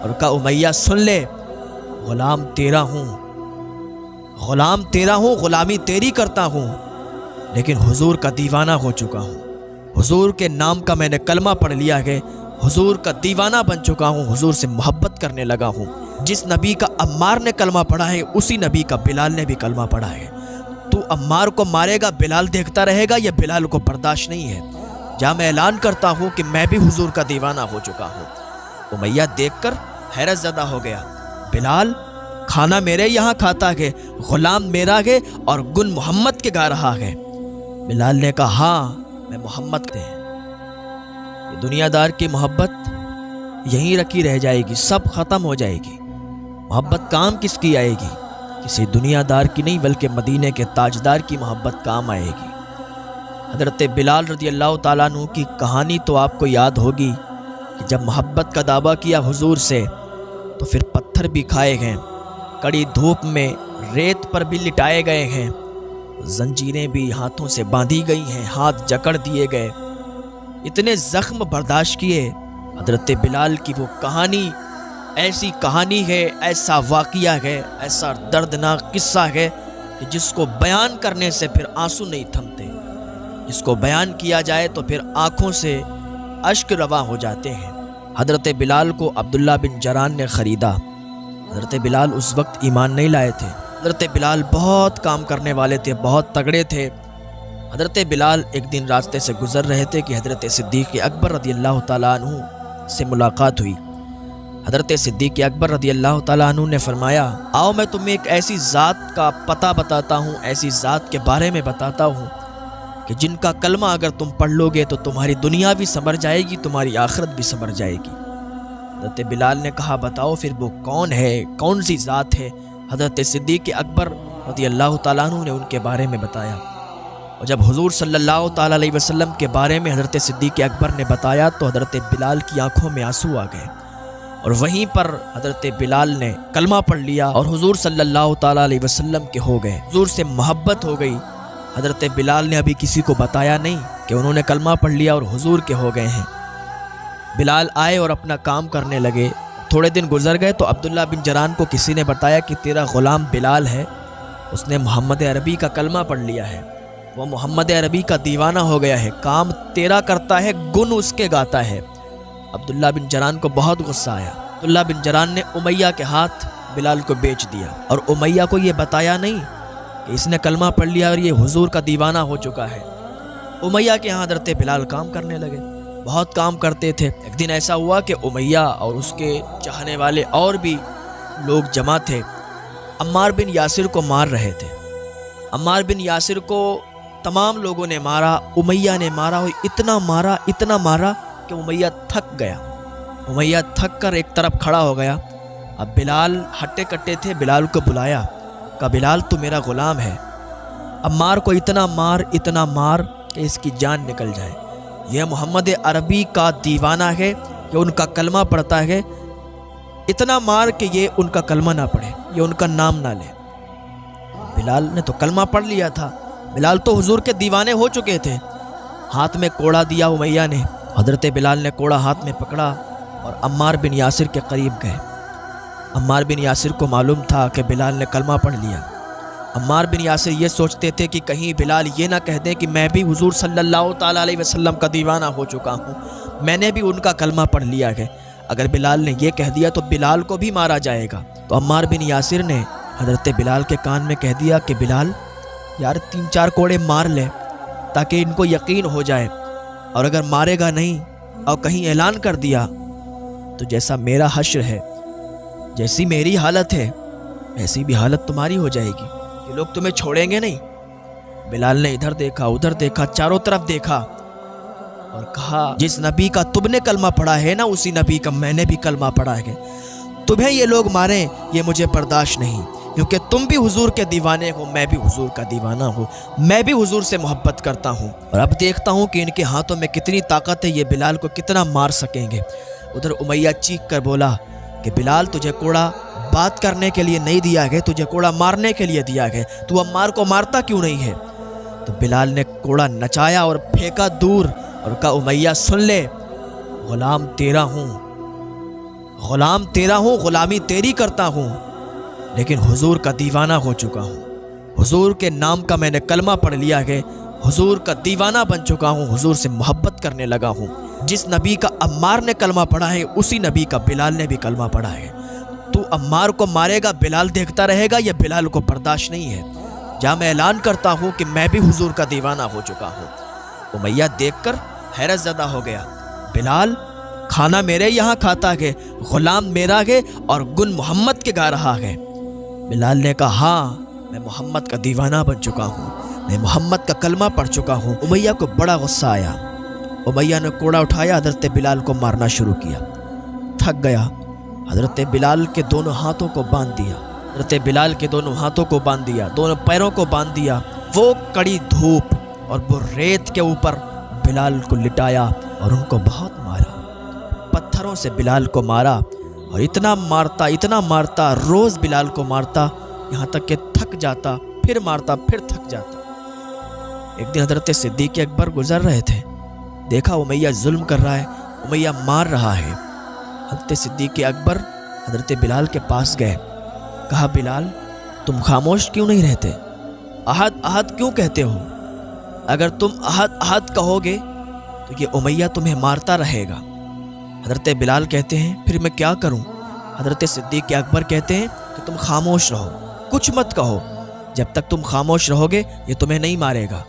اور کہا امیہ سن لے، غلام تیرا ہوں، غلام تیرا ہوں، غلامی تیری کرتا ہوں، لیکن حضور کا دیوانہ ہو چکا ہوں، حضور کے نام کا میں نے کلمہ پڑھ لیا ہے، حضور کا دیوانہ بن چکا ہوں، حضور سے محبت کرنے لگا ہوں۔ جس نبی کا عمار نے کلمہ پڑھا ہے اسی نبی کا بلال نے بھی کلمہ پڑھا ہے۔ تو عمار کو مارے گا، بلال دیکھتا رہے گا، یہ بلال کو برداشت نہیں ہے۔ جہاں میں اعلان کرتا ہوں کہ میں بھی حضور کا دیوانہ ہو چکا ہوں۔ امیہ دیکھ کر حیرت زدہ ہو گیا، بلال کھانا میرے یہاں کھاتا ہے، غلام میرا ہے اور گن محمد کے گا رہا ہے۔ بلال نے کہا ہاں میں محمد کے، یہ دنیا دار کی محبت یہیں رکھی رہ جائے گی، سب ختم ہو جائے گی۔ محبت کام کس کی آئے گی؟ کسی دنیا دار کی نہیں، بلکہ مدینے کے تاجدار کی محبت کام آئے گی۔ حضرت بلال رضی اللہ تعالیٰ عنہ کی کہانی تو آپ کو یاد ہوگی کہ جب محبت کا دعویٰ کیا حضور سے تو پھر پتھر بھی کھائے گئے، کڑی دھوپ میں ریت پر بھی لٹائے گئے ہیں، زنجیریں بھی ہاتھوں سے باندھی گئی ہیں، ہاتھ جکڑ دیے گئے، اتنے زخم برداشت کیے۔ حضرت بلال کی وہ کہانی ایسی کہانی ہے، ایسا واقعہ ہے، ایسا دردناک قصہ ہے کہ جس کو بیان کرنے سے پھر آنسو نہیں تھمتے، جس کو بیان کیا جائے تو پھر آنکھوں سے اشک رواں ہو جاتے ہیں۔ حضرت بلال کو عبداللہ بن جران نے خریدا۔ حضرت بلال اس وقت ایمان نہیں لائے تھے۔ حضرت بلال بہت کام کرنے والے تھے، بہت تگڑے تھے۔ حضرت بلال ایک دن راستے سے گزر رہے تھے کہ حضرت صدیق اکبر رضی اللہ تعالیٰ عنہ سے ملاقات ہوئی۔ حضرت صدیق اکبر رضی اللہ تعالیٰ عنہ نے فرمایا آؤ میں تمہیں ایک ایسی ذات کا پتہ بتاتا ہوں، ایسی ذات کے بارے میں بتاتا ہوں کہ جن کا کلمہ اگر تم پڑھ لو گے تو تمہاری دنیا بھی سنور جائے گی، تمہاری آخرت بھی سنور جائے گی۔ حضرت بلال نے کہا بتاؤ پھر وہ کون ہے، کون سی ذات ہے؟ حضرت صدیق اکبر رضی اللہ تعالیٰ عنہ نے ان کے بارے میں بتایا، اور جب حضور صلی اللہ تعالیٰ علیہ وسلم کے بارے میں حضرت صدیق اکبر نے بتایا تو حضرت بلال کی آنکھوں میں آنسو آ گئے، اور وہیں پر حضرت بلال نے کلمہ پڑھ لیا اور حضور صلی اللہ تعالیٰ علیہ وسلم کے ہو گئے، حضور سے محبت ہو گئی۔ حضرت بلال نے ابھی کسی کو بتایا نہیں کہ انہوں نے کلمہ پڑھ لیا اور حضور کے ہو گئے ہیں۔ بلال آئے اور اپنا کام کرنے لگے۔ تھوڑے دن گزر گئے تو عبداللہ بن جران کو کسی نے بتایا کہ تیرا غلام بلال ہے، اس نے محمد عربی کا کلمہ پڑھ لیا ہے، وہ محمد عربی کا دیوانہ ہو گیا ہے، کام تیرا کرتا ہے، گن اس کے گاتا ہے۔ عبداللہ بن جران کو بہت غصہ آیا۔ عبداللہ بن جران نے امیہ کے ہاتھ بلال کو بیچ دیا، اور امیہ کو یہ بتایا نہیں کہ اس نے کلمہ پڑھ لیا اور یہ حضور کا دیوانہ ہو چکا ہے۔ امیہ کے ہاں حضرت بلال کام کرنے لگے، بہت کام کرتے تھے۔ ایک دن ایسا ہوا کہ امیہ اور اس کے چاہنے والے اور بھی لوگ جمع تھے، عمار بن یاسر کو مار رہے تھے۔ عمار بن یاسر کو تمام لوگوں نے مارا، امیہ نے مارا، اور اتنا مارا کہ امیہ تھک گیا۔ امیہ تھک کر ایک طرف کھڑا ہو گیا۔ اب بلال ہٹے کٹے تھے، بلال کو بلایا، کہا بلال تو میرا غلام ہے، عمار کو اتنا مار کہ اس کی جان نکل جائے، یہ محمد عربی کا دیوانہ ہے، یہ ان کا کلمہ پڑھتا ہے، اتنا مار کہ یہ ان کا کلمہ نہ پڑھے، یہ ان کا نام نہ لے۔ بلال نے تو کلمہ پڑھ لیا تھا، بلال تو حضور کے دیوانے ہو چکے تھے۔ ہاتھ میں کوڑا دیا امیہ نے، حضرت بلال نے کوڑا ہاتھ میں پکڑا اور عمار بن یاسر کے قریب گئے۔ عمار بن یاسر کو معلوم تھا کہ بلال نے کلمہ پڑھ لیا۔ عمار بن یاسر یہ سوچتے تھے کہ کہیں بلال یہ نہ کہہ دے کہ میں بھی حضور صلی اللہ تعالیٰ علیہ وسلم کا دیوانہ ہو چکا ہوں، میں نے بھی ان کا کلمہ پڑھ لیا ہے۔ اگر بلال نے یہ کہہ دیا تو بلال کو بھی مارا جائے گا۔ تو عمار بن یاسر نے حضرت بلال کے کان میں کہہ دیا کہ بلال یار 3-4 کوڑے مار لے تاکہ ان کو یقین ہو جائے، اور اگر مارے گا نہیں اور کہیں اعلان کر دیا تو جیسا میرا حشر ہے، جیسی میری حالت ہے، ایسی بھی حالت تمہاری ہو جائے گی، یہ لوگ تمہیں چھوڑیں گے نہیں۔ بلال نے ادھر دیکھا ادھر دیکھا، چاروں طرف دیکھا اور کہا جس نبی کا تم نے کلمہ پڑھا ہے نا، اسی نبی کا میں نے بھی کلمہ پڑھا ہے، تمہیں یہ لوگ ماریں یہ مجھے برداشت نہیں، کیونکہ تم بھی حضور کے دیوانے ہو، میں بھی حضور کا دیوانہ ہوں، میں بھی حضور سے محبت کرتا ہوں، اور اب دیکھتا ہوں کہ ان کے ہاتھوں میں کتنی طاقت ہے، یہ بلال کو کتنا مار سکیں گے۔ ادھر امیہ چیخ کر بولا کہ بلال تجھے کوڑا بات کرنے کے لیے نہیں دیا گیا، تجھے کوڑا مارنے کے لیے دیا گیا، تو عمار کو مارتا کیوں نہیں ہے؟ تو بلال نے کوڑا نچایا اور پھینکا دور اور کہا امیہ سن لے، غلام تیرا ہوں، غلام تیرا ہوں، غلامی تیری کرتا ہوں، لیکن حضور کا دیوانہ ہو چکا ہوں۔ حضور کے نام کا میں نے کلمہ پڑھ لیا ہے، حضور کا دیوانہ بن چکا ہوں، حضور سے محبت کرنے لگا ہوں۔ جس نبی کا عمار نے کلمہ پڑھا ہے اسی نبی کا بلال نے بھی کلمہ پڑھا ہے۔ تو عمار کو مارے گا، بلال دیکھتا رہے گا، یہ بلال کو برداشت نہیں ہے۔ جہاں میں اعلان کرتا ہوں کہ میں بھی حضور کا دیوانہ ہو چکا ہوں۔ امیہ دیکھ کر حیرت زدہ ہو گیا، بلال کھانا میرے یہاں کھاتا ہے، غلام میرا ہے اور گن محمد کے گا رہا ہے۔ بلال نے کہا ہاں، میں محمد کا دیوانہ بن چکا ہوں، میں محمد کا کلمہ پڑھ چکا ہوں۔ امیہ کو بڑا غصہ آیا، امیہ نے کوڑا اٹھایا، حضرت بلال کو مارنا شروع کیا۔ تھک گیا، حضرت بلال کے دونوں ہاتھوں کو باندھ دیا، حضرت بلال کے دونوں ہاتھوں کو باندھ دیا، دونوں پیروں کو باندھ دیا۔ وہ کڑی دھوپ اور وہ ریت کے اوپر بلال کو لٹایا اور ان کو بہت مارا، پتھروں سے بلال کو مارا، اور اتنا مارتا، روز بلال کو مارتا، یہاں تک کہ تھک جاتا، پھر مارتا، پھر تھک جاتا۔ ایک دن حضرت صدیق اکبر گزر رہے تھے، دیکھا امیہ ظلم کر رہا ہے، امیہ مار رہا ہے۔ حضرت صدیق اکبر حضرت بلال کے پاس گئے، کہا بلال تم خاموش کیوں نہیں رہتے؟ احد احد کیوں کہتے ہو؟ اگر تم احد احد کہو گے تو یہ امیہ تمہیں مارتا رہے گا۔ حضرت بلال کہتے ہیں پھر میں کیا کروں؟ حضرت صدیق اکبر کہتے ہیں کہ تم خاموش رہو، کچھ مت کہو، جب تک تم خاموش رہو گے یہ تمہیں نہیں مارے گا۔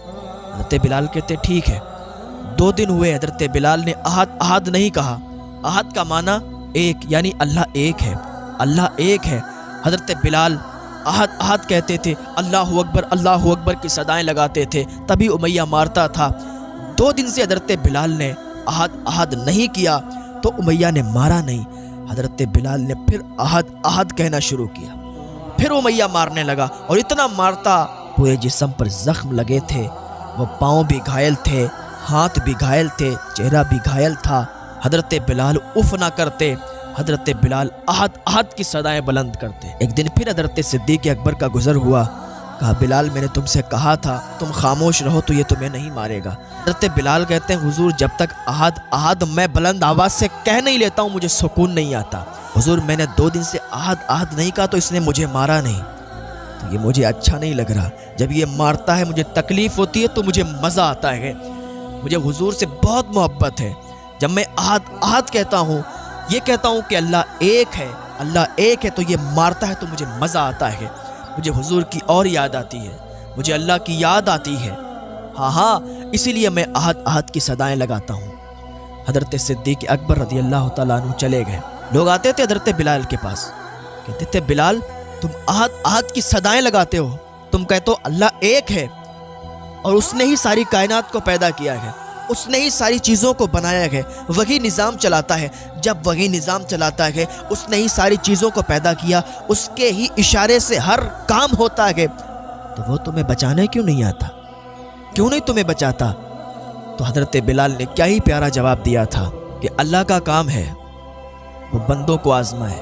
حضرت بلال کہتے ٹھیک ہے۔ 2 دن ہوئے، حضرت بلال نے احد احد نہیں کہا۔ احد کا معنی ایک، یعنی اللہ ایک ہے، اللہ ایک ہے۔ حضرت بلال احد احد کہتے تھے، اللہ اکبر کی صدائیں لگاتے تھے، تبھی امیہ مارتا تھا۔ 2 دن سے حضرت بلال نے احد احد نہیں کیا تو امیہ نے مارا نہیں۔ حضرت بلال نے پھر احد احد کہنا شروع کیا، پھر امیہ مارنے لگا، اور اتنا مارتا پورے جسم پر زخم لگے تھے، وہ پاؤں بھی گھائل تھے، ہاتھ بھی گھائل تھے، چہرہ بھی گھائل تھا۔ حضرت بلال اف نہ کرتے، حضرت بلال احد احد کی صدائیں بلند کرتے۔ ایک دن پھر حضرت صدیق اکبر کا گزر ہوا، کہا بلال میں نے تم سے کہا تھا تم خاموش رہو تو یہ تمہیں نہیں مارے گا۔ حضرت بلال کہتے ہیں حضور جب تک احد احد میں بلند آواز سے کہہ نہیں لیتا ہوں مجھے سکون نہیں آتا۔ حضور میں نے 2 دن سے احد احد نہیں کہا تو اس نے مجھے مارا نہیں، تو یہ مجھے اچھا نہیں لگ رہا۔ جب یہ مارتا ہے مجھے تکلیف ہوتی ہے تو مجھے مزہ آتا ہے، مجھے حضور سے بہت محبت ہے۔ جب میں احد احد کہتا ہوں، یہ کہتا ہوں کہ اللہ ایک ہے، اللہ ایک ہے، تو یہ مارتا ہے تو مجھے مزہ آتا ہے، مجھے حضور کی اور یاد آتی ہے، مجھے اللہ کی یاد آتی ہے۔ ہاں اسی لیے میں احد احد کی صدائیں لگاتا ہوں۔ حضرت صدیق اکبر رضی اللہ تعالیٰ عنہ چلے گئے۔ لوگ آتے تھے حضرت بلال کے پاس، کہتے تھے بلال تم احد احد کی صدائیں لگاتے ہو، تم کہتے ہو اللہ ایک ہے اور اس نے ہی ساری کائنات کو پیدا کیا ہے، اس نے ہی ساری چیزوں کو بنایا ہے، وہی نظام چلاتا ہے۔ جب وہی نظام چلاتا ہے، اس نے ہی ساری چیزوں کو پیدا کیا، اس کے ہی اشارے سے ہر کام ہوتا ہے، تو وہ تمہیں بچانے کیوں نہیں آتا؟ کیوں نہیں تمہیں بچاتا؟ تو حضرت بلال نے کیا ہی پیارا جواب دیا تھا کہ اللہ کا کام ہے وہ بندوں کو آزمائے،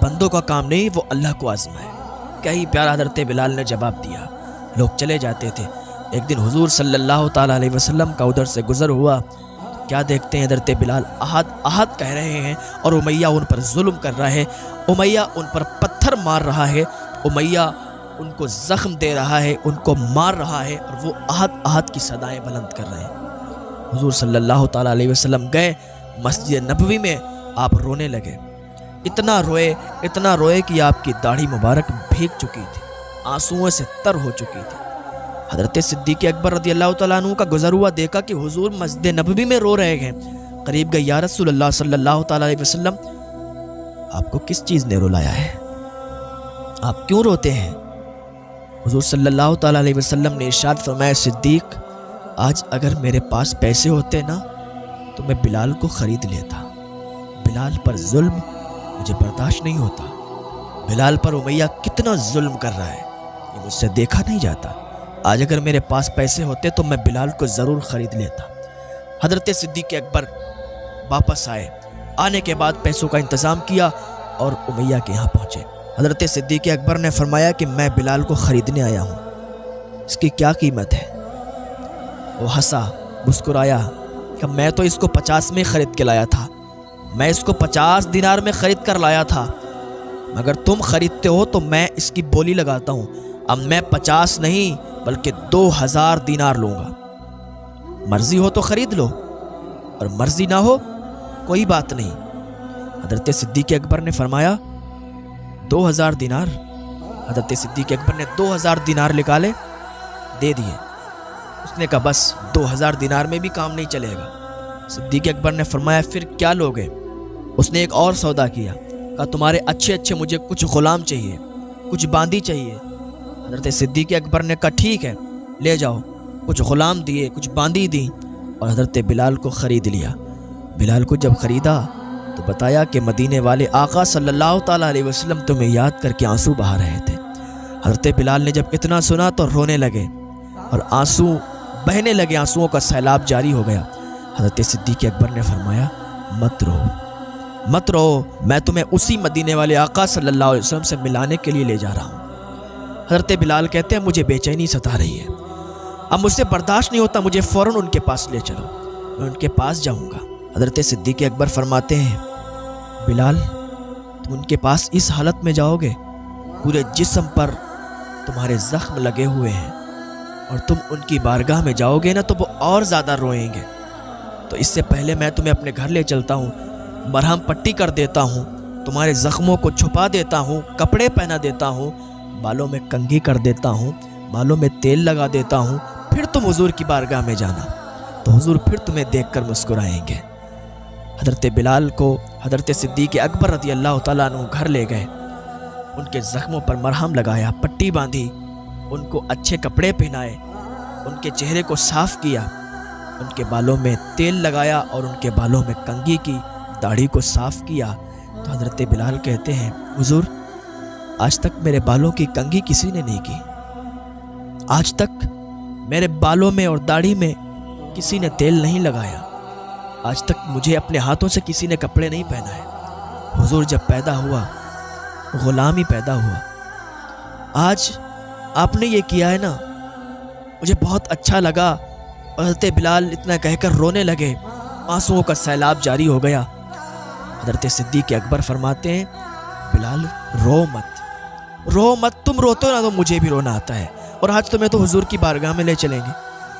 بندوں کا کام نہیں وہ اللہ کو آزمائے۔ کیا ہی پیارا حضرت بلال نے جواب دیا۔ لوگ چلے جاتے تھے۔ ایک دن حضور صلی اللہ تعالیٰ علیہ وسلم کا ادھر سے گزر ہوا، کیا دیکھتے ہیں حضرت بلال احد احد کہہ رہے ہیں اور امیہ ان پر ظلم کر رہا ہے، امیہ ان پر پتھر مار رہا ہے، امیہ ان کو زخم دے رہا ہے، ان کو مار رہا ہے، اور وہ احد احد کی صدائیں بلند کر رہے ہیں۔ حضور صلی اللہ تعالیٰ علیہ وسلم گئے مسجد نبوی میں، آپ رونے لگے، اتنا روئے کہ آپ کی داڑھی مبارک بھیگ چکی تھی، آنسوؤں سے تر ہو چکی تھی۔ حضرت صدیق اکبر رضی اللہ تعالیٰ عنہ کا گزر ہوا، دیکھا کہ حضور مسجد نبوی میں رو رہے ہیں۔ قریب گئے، یا رسول اللہ صلی اللہ تعالیٰ علیہ وسلم آپ کو کس چیز نے رلایا ہے؟ آپ کیوں روتے ہیں؟ حضور صلی اللہ تعالیٰ علیہ وسلم نے ارشاد فرمایا، صدیق آج اگر میرے پاس پیسے ہوتے نا تو میں بلال کو خرید لیتا۔ بلال پر ظلم مجھے برداشت نہیں ہوتا، بلال پر امیہ کتنا ظلم کر رہا ہے، یہ مجھ سے دیکھا نہیں جاتا۔ آج اگر میرے پاس پیسے ہوتے تو میں بلال کو ضرور خرید لیتا۔ حضرت صدیق اکبر واپس آئے، آنے کے بعد پیسوں کا انتظام کیا اور امیہ کے یہاں پہنچے۔ حضرت صدیق اکبر نے فرمایا کہ میں بلال کو خریدنے آیا ہوں، اس کی کیا قیمت ہے؟ وہ ہنسا، مسکرایا کہ میں تو اس کو 50 میں خرید کے لایا تھا، میں اس کو 50 دینار میں خرید کر لایا تھا، مگر تم خریدتے ہو تو میں اس کی بولی لگاتا ہوں، اب میں 50 نہیں بلکہ 2000 دینار لوں گا۔ مرضی ہو تو خرید لو اور مرضی نہ ہو کوئی بات نہیں۔ حضرت صدیق اکبر نے فرمایا 2000 دینار۔ حضرت صدیق اکبر نے 2000 دینار نکالے، دے دیے۔ اس نے کہا بس 2000 دینار میں بھی کام نہیں چلے گا۔ صدیق اکبر نے فرمایا پھر کیا لوگے؟ اس نے ایک اور سودا کیا، کہا تمہارے اچھے اچھے مجھے کچھ غلام چاہیے، کچھ باندی چاہیے۔ حضرت صدیق اکبر نے کہا ٹھیک ہے لے جاؤ۔ کچھ غلام دیے، کچھ باندی دی اور حضرت بلال کو خرید لیا۔ بلال کو جب خریدا تو بتایا کہ مدینے والے آقا صلی اللہ تعالیٰ علیہ وسلم تمہیں یاد کر کے آنسو بہا رہے تھے۔ حضرت بلال نے جب اتنا سنا تو رونے لگے اور آنسو بہنے لگے، آنسوؤں کا سیلاب جاری ہو گیا۔ حضرت صدیق اکبر نے فرمایا مت رو مت رو، میں تمہیں اسی مدینے والے آقا صلی اللہ علیہ وسلم سے ملانے کے لیے لے جا رہا ہوں۔ حضرت بلال کہتے ہیں مجھے بے چینی ستا رہی ہے، اب مجھ سے برداشت نہیں ہوتا، مجھے فوراً ان کے پاس لے چلو، میں ان کے پاس جاؤں گا۔ حضرت صدیق اکبر فرماتے ہیں بلال تم ان کے پاس اس حالت میں جاؤ گے، پورے جسم پر تمہارے زخم لگے ہوئے ہیں، اور تم ان کی بارگاہ میں جاؤ گے نا تو وہ اور زیادہ روئیں گے، تو اس سے پہلے میں تمہیں اپنے گھر لے چلتا ہوں، مرہم پٹی کر دیتا ہوں، تمہارے زخموں کو چھپا دیتا ہوں، کپڑے پہنا دیتا ہوں، بالوں میں کنگھی کر دیتا ہوں، بالوں میں تیل لگا دیتا ہوں، پھر تم حضور کی بارگاہ میں جانا تو حضور پھر تمہیں دیکھ کر مسکرائیں گے۔ حضرت بلال کو حضرت صدیق اکبر رضی اللہ تعالیٰ عنہ گھر لے گئے، ان کے زخموں پر مرہم لگایا، پٹی باندھی، ان کو اچھے کپڑے پہنائے، ان کے چہرے کو صاف کیا، ان کے بالوں میں تیل لگایا اور ان کے بالوں میں کنگھی کی، داڑھی کو صاف کیا۔ تو حضرت بلال کہتے ہیں حضور آج تک میرے بالوں کی کنگھی کسی نے نہیں کی، آج تک میرے بالوں میں اور داڑھی میں کسی نے تیل نہیں لگایا، آج تک مجھے اپنے ہاتھوں سے کسی نے کپڑے نہیں پہنائے۔ حضور جب پیدا ہوا غلام ہی پیدا ہوا، آج آپ نے یہ کیا ہے نا مجھے بہت اچھا لگا۔ اور حضرت بلال اتنا کہہ کر رونے لگے، آنسوؤں کا سیلاب جاری ہو گیا۔ حضرت صدیق اکبر فرماتے ہیں بلال رو مت، تم روتے ہو نا تو مجھے بھی رونا آتا ہے، اور آج تمہیں تو حضور کی بارگاہ میں لے چلیں گے،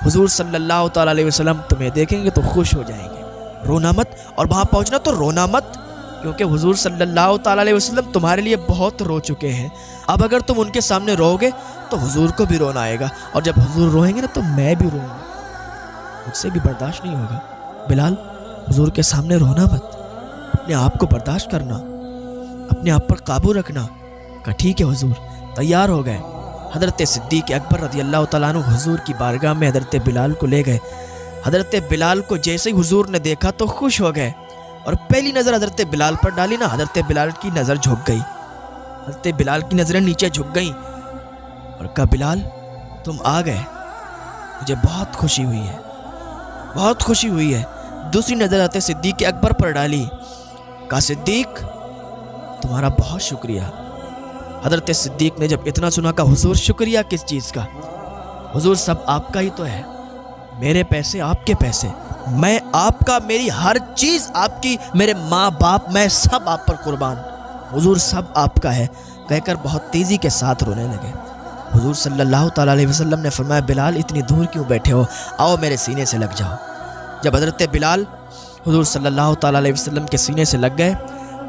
حضور صلی اللہ تعالیٰ علیہ وسلم تمہیں دیکھیں گے تو خوش ہو جائیں گے، رونا مت، اور وہاں پہنچنا تو رونا مت، کیونکہ حضور صلی اللہ تعالیٰ علیہ وسلم تمہارے لیے بہت رو چکے ہیں، اب اگر تم ان کے سامنے رو گے تو حضور کو بھی رونا آئے گا، اور جب حضور روئیں گے نا تو میں بھی روں گا، مجھ سے بھی برداشت نہیں ہوگا۔ بلال حضور کے سامنے رونا مت، اپنے آپ کو برداشت کرنا، اپنے آپ پر قابو رکھنا۔ کہا ٹھیک ہے حضور، تیار ہو گئے۔ حضرت صدیق اکبر رضی اللہ تعالیٰ عنہ حضور کی بارگاہ میں حضرت بلال کو لے گئے۔ حضرت بلال کو جیسے ہی حضور نے دیکھا تو خوش ہو گئے، اور پہلی نظر حضرت بلال پر ڈالی نا، حضرت بلال کی نظر جھک گئی، حضرت بلال کی نظریں نیچے جھک گئیں، اور کہا بلال تم آ گئے، مجھے بہت خوشی ہوئی ہے، بہت خوشی ہوئی ہے۔ دوسری نظر حضرت صدیق اکبر پر ڈالی، کہا صدیق تمہارا بہت شکریہ۔ حضرت صدیق نے جب اتنا سنا کہا حضور شکریہ کس چیز کا، حضور سب آپ کا ہی تو ہے، میرے پیسے آپ کے پیسے، میں آپ کا، میری ہر چیز آپ کی، میرے ماں باپ میں سب آپ پر قربان، حضور سب آپ کا ہے، کہہ کر بہت تیزی کے ساتھ رونے لگے۔ حضور صلی اللہ تعالیٰ علیہ وسلم نے فرمایا بلال اتنی دور کیوں بیٹھے ہو، آؤ میرے سینے سے لگ جاؤ۔ جب حضرت بلال حضور صلی اللہ تعالیٰ علیہ وسلم کے سینے سے لگ گئے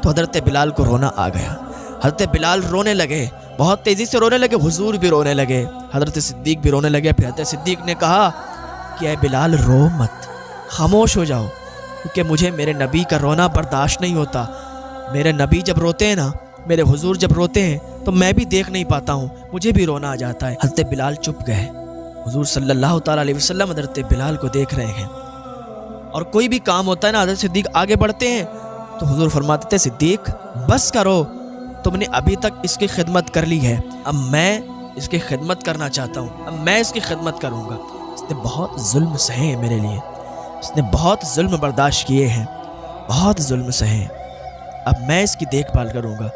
تو حضرت بلال کو رونا آ گیا، حضرت بلال رونے لگے، بہت تیزی سے رونے لگے، حضور بھی رونے لگے، حضرت صدیق بھی رونے لگے۔ پھر حضرت صدیق نے کہا کہ اے بلال رو مت، خاموش ہو جاؤ، کیونکہ مجھے میرے نبی کا رونا برداشت نہیں ہوتا، میرے نبی جب روتے ہیں نا، میرے حضور جب روتے ہیں تو میں بھی دیکھ نہیں پاتا ہوں، مجھے بھی رونا آ جاتا ہے۔ حضرت بلال چپ گئے، حضور صلی اللہ تعالیٰ علیہ وسلم حضرت بلال کو دیکھ رہے ہیں، اور کوئی بھی کام ہوتا ہے نا حضرت صدیق آگے بڑھتے ہیں تو حضور فرماتے تھے صدیق بس کرو، تم نے ابھی تک اس کی خدمت کر لی ہے، اب میں اس کی خدمت کرنا چاہتا ہوں، اب میں اس کی خدمت کروں گا، اس نے بہت ظلم سہے ہیں میرے لیے، اس نے بہت ظلم برداشت کیے ہیں، بہت ظلم سہے، اب میں اس کی دیکھ بھال کروں گا۔